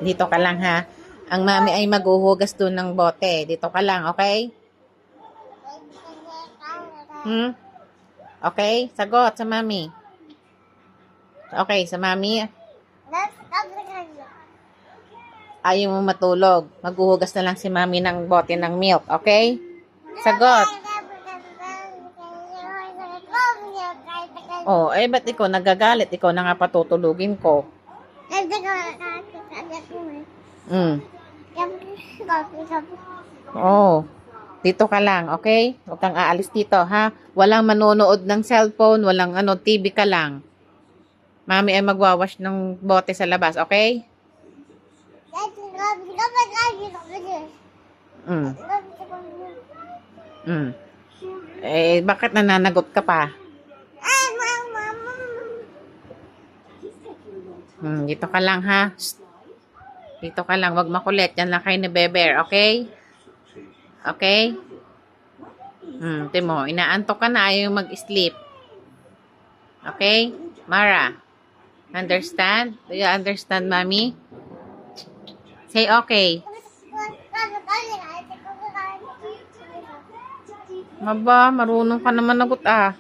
Dito ka lang ha. Ang mami ay maghuhugas doon ng bote. Dito ka lang, okay? Okay? Sagot sa mami. Okay, sa mami. Ayaw mo matulog. Maghuhugas na lang si mami ng bote ng milk, okay? Sagot. Oh, ba't ikaw nagagalit? Ikaw na nga patutulugin ko. Oh, dito ka lang, okay? Huwag kang aalis dito, ha? Walang manonood ng cellphone, walang TV ka lang. Mami ay magwawash ng bote sa labas, okay? Bakit nananagot ka pa? Dito ka lang, ha? Shh. Dito ka lang, wag makulit. Yan lang kayo ni Beber, okay? Okay? Timo, inaantok ka na, ayaw mag-sleep. Okay? Mara, understand? Do you understand, Mommy? Say okay. Maba, marunong ka naman nagot ah.